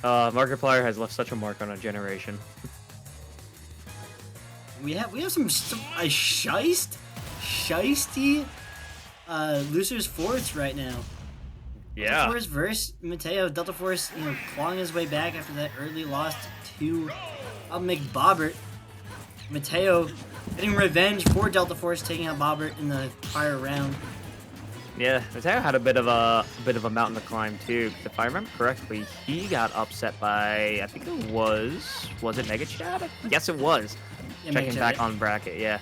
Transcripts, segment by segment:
Markiplier has left such a mark on a generation. We have some a shisty losers fourths right now. Yeah. Deltaforce versus Mateo. Deltaforce, clawing his way back after that early loss to McBobbert. Mateo getting revenge for Deltaforce taking out Bobbert in the prior round. Yeah, Mateo had a bit of a mountain to climb too. 'Cause if I remember correctly, he got upset by, I think it was it Mega Chad? Yes, it was. Yeah, Checking back on bracket, yeah.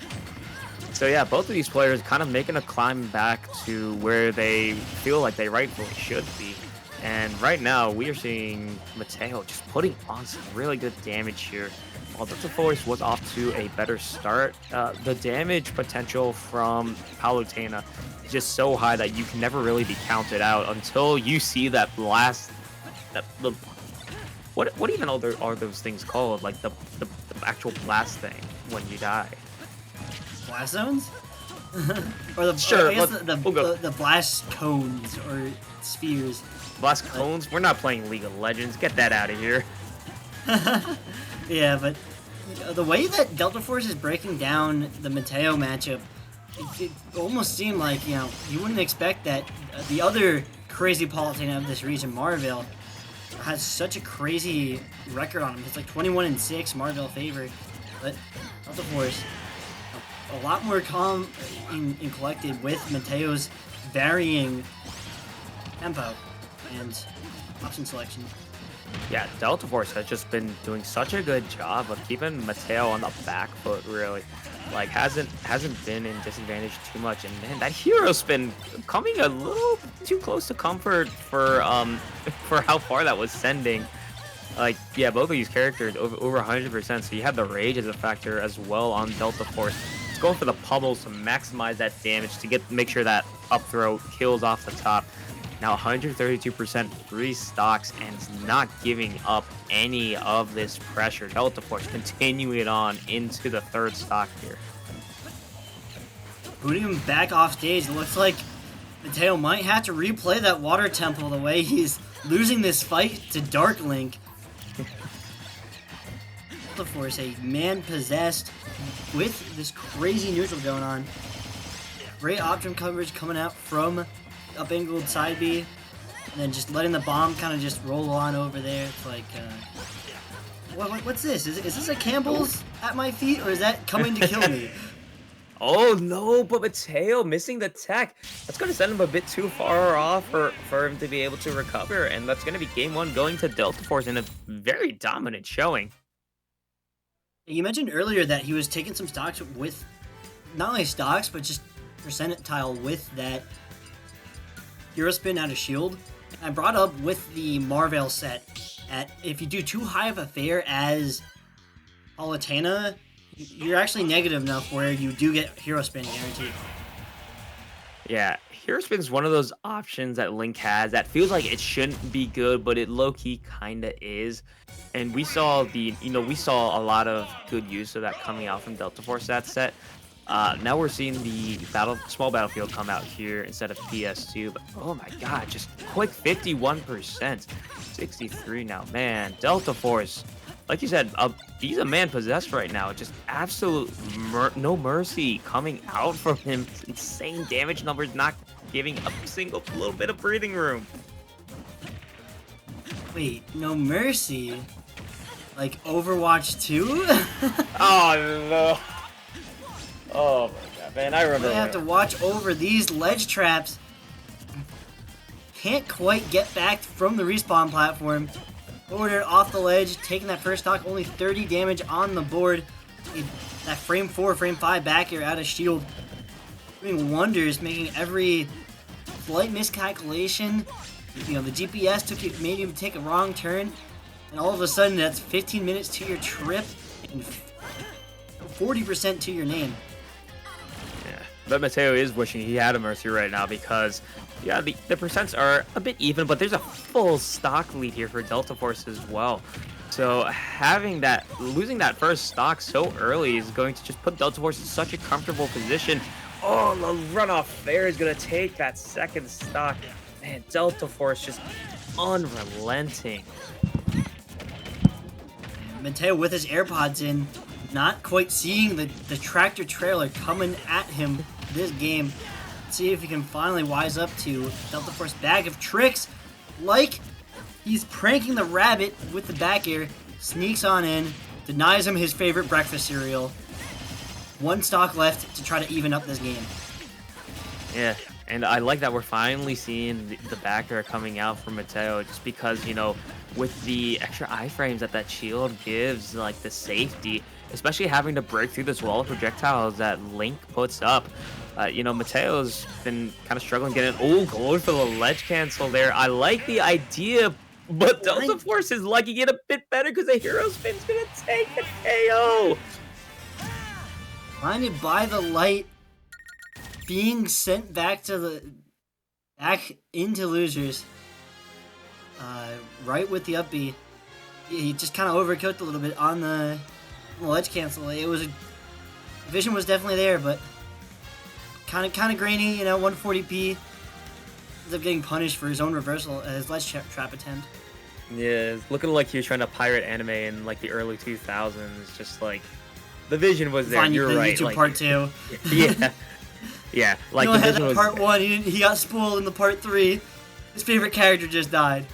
So yeah, both of these players kind of making a climb back to where they feel like they rightfully should be. And right now, we are seeing Mateo just putting on some really good damage here. While Deltaforce was off to a better start, the damage potential from Palutena is just so high that you can never really be counted out until you see that blast. What even are those things called? Like the actual blast thing when you die. Blast zones? Or the Sure, I guess we'll the blast cones or spheres. Blast cones? We're not playing League of Legends. Get that out of here. Yeah, but the way that Deltaforce is breaking down the Mateo matchup, it almost seemed like, you wouldn't expect that the other crazy Palutena of this region, Marvell, has such a crazy record on him. It's like 21-6 Marvell favor, but Deltaforce a lot more calm and collected with Mateo's varying tempo and option selection. Yeah, Deltaforce has just been doing such a good job of keeping Mateo on the back foot, really. Like, hasn't been in disadvantage too much. And man, that hero spin coming a little too close to comfort for for how far that was sending. Like, yeah, both of these characters over 100%. So you have the rage as a factor as well on Deltaforce. It's going for the pummels to maximize that damage to make sure that up throw kills off the top. Now 132% free stocks and is not giving up any of this pressure. Deltaforce continuing it on into the third stock here. Booting him back off stage. It looks like Mateo might have to replay that water temple the way he's losing this fight to Dark Link. Deltaforce, a man possessed with this crazy neutral going on. Great option coverage coming out from up angled side B, and then just letting the bomb kind of just roll on over there. It's like, what's this? Is this a Campbell's at my feet, or is that coming to kill me? Oh no, but Mateo missing the tech. That's going to send him a bit too far off for him to be able to recover, and that's going to be game one going to Deltaforce in a very dominant showing. You mentioned earlier that he was taking some stocks with, not only stocks, but just percentile with that hero spin out of shield. I brought up with the Marvell set at if you do too high of a fare as Palutena, you're actually negative enough where you do get hero spin guaranteed. Yeah, hero spin is one of those options that Link has that feels like it shouldn't be good, but it low-key kind of is. And we saw we saw a lot of good use of that coming out from Deltaforce that set. Now we're seeing the small battlefield come out here instead of PS2, but oh my god, just quick 51%, 63 now, man. Deltaforce, like you said, he's a man possessed right now. Just absolute no mercy coming out from him. Insane damage numbers, not giving a single little bit of breathing room. Wait, no mercy? Like Overwatch 2? Oh no. Oh my god, man, I remember. I have to watch over these ledge traps. Can't quite get back from the respawn platform. Order off the ledge, taking that first stock, only 30 damage on the board. That frame 4, frame 5 back here out of shield. Doing wonders, making every slight miscalculation. The GPS made you take a wrong turn. And all of a sudden, that's 15 minutes to your trip and 40% to your name. But Mateo is wishing he had a Mercy right now because, yeah, the percents are a bit even, but there's a full stock lead here for Deltaforce as well. So losing that first stock so early is going to just put Deltaforce in such a comfortable position. Oh, the runoff fair is going to take that second stock. Man, Deltaforce just unrelenting. Mateo with his AirPods in, not quite seeing the tractor trailer coming at him this game. See if he can finally wise up to Deltaforce bag of tricks. Like he's pranking the rabbit with the back air, sneaks on in, denies him his favorite breakfast cereal. One stock left to try to even up this game. Yeah, and I like that we're finally seeing the back air coming out from Mateo, just because, you know, with the extra iframes that shield gives, like the safety, especially having to break through this wall of projectiles that Link puts up. You know, Mateo's been kind of struggling getting. Oh, going for the ledge cancel there. I like the idea, but Deltaforce is liking it a bit better because the hero spin's gonna take the KO. Blinded by the light, being sent back into losers. Right with the up B. He just kind of overcooked a little bit on the ledge cancel. It was vision was definitely there, but kind of grainy. You know, 140p. Ends up getting punished for his own reversal, his ledge trap attempt. Yeah, it's looking like he was trying to pirate anime in like the early 2000s. Just like the vision was there. You're right. YouTube like, part 2. Yeah, yeah. Like he the only had vision that was part 1. He got spoiled in the part 3. His favorite character just died.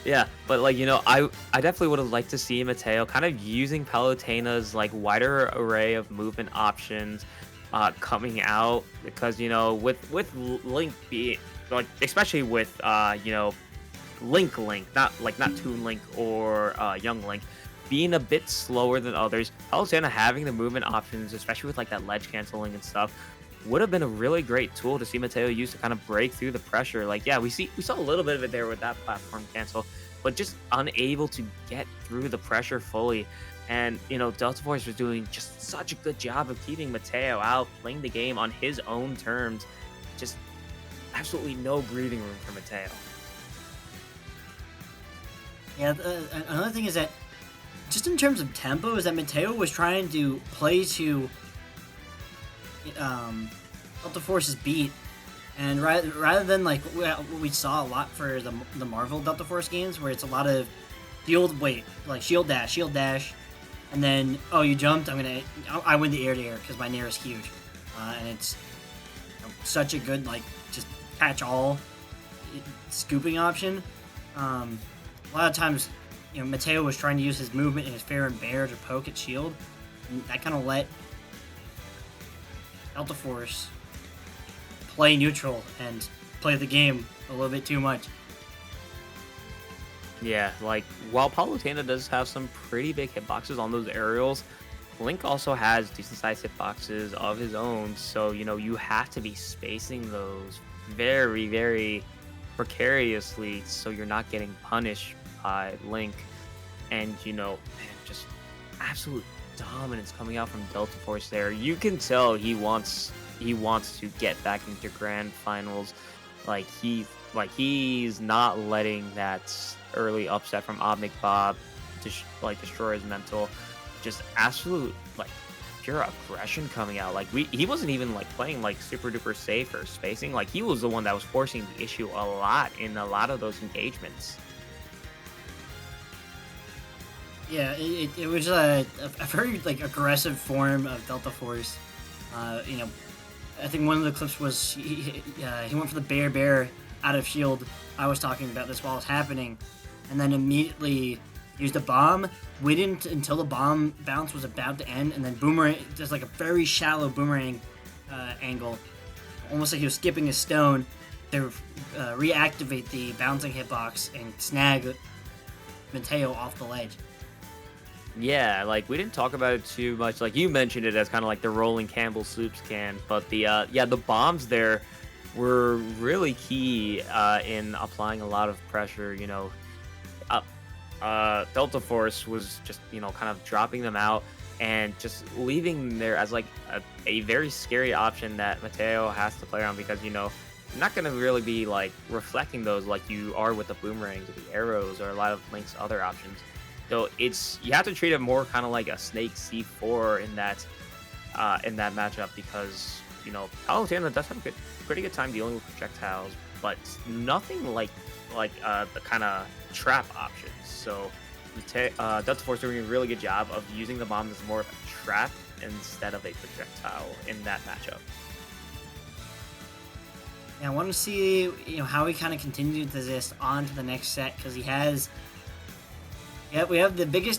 Yeah, but like, you know, I definitely would have liked to see Mateo kind of using Palutena's like wider array of movement options coming out, because, you know, with Link being like, especially with you know, Link, not Toon Link or Young Link, being a bit slower than others, Palutena having the movement options, especially with like that ledge canceling and stuff, would have been a really great tool to see Mateo use to kind of break through the pressure. Like, yeah, we saw a little bit of it there with that platform cancel, but just unable to get through the pressure fully. And, you know, Deltaforce was doing just such a good job of keeping Mateo out, playing the game on his own terms. Just absolutely no breathing room for Mateo. Yeah, another thing is that, just in terms of tempo, is that Mateo was trying to play to Deltaforce's beat, and rather than like what we saw a lot for the Marvel Deltaforce games, where it's a lot of shield dash, and then, oh, you jumped, I win the air to air because my nair is huge, and it's, you know, such a good like just catch all scooping option. A lot of times, you know, Mateo was trying to use his movement and his fair and bear to poke at shield, and that kind of let Deltaforce play neutral and play the game a little bit too much. Yeah, like, while Palutena does have some pretty big hitboxes on those aerials, Link also has decent sized hitboxes of his own, so, you know, you have to be spacing those very, very precariously so you're not getting punished by Link. And, you know, man, just absolute dominance coming out from Deltaforce there. You can tell he wants to get back into grand finals. He's not letting that early upset from Omnic Bob destroy his mental. Just absolute like pure aggression coming out. Like he wasn't even like playing like super duper safe or spacing. Like he was the one that was forcing the issue a lot in a lot of those engagements. Yeah, it was a very like aggressive form of Deltaforce. You know, I think one of the clips was he went for the bear out of shield. I was talking about this while it was happening, and then immediately used a bomb. Waited until the bomb bounce was about to end, and then boomerang, just like a very shallow boomerang angle, almost like he was skipping a stone to reactivate the bouncing hitbox and snag Mateo off the ledge. Yeah, like we didn't talk about it too much. Like you mentioned it as kind of like the rolling Campbell soups can, but the bombs there were really key in applying a lot of pressure. You know, Deltaforce was just, you know, kind of dropping them out and just leaving them there as like a very scary option that Mateo has to play around, because, you know, you're not going to really be like reflecting those like you are with the boomerangs or the arrows or a lot of Link's other options. So you have to treat it more kind of like a Snake C4 in that matchup, because, you know, Palutena does have a pretty good time dealing with projectiles, but nothing like the kind of trap options. So Deltaforce doing a really good job of using the bomb as more of a trap instead of a projectile in that matchup. Yeah, I want to see how he kind of continues this on to the next set because he has. Yeah, we have the biggest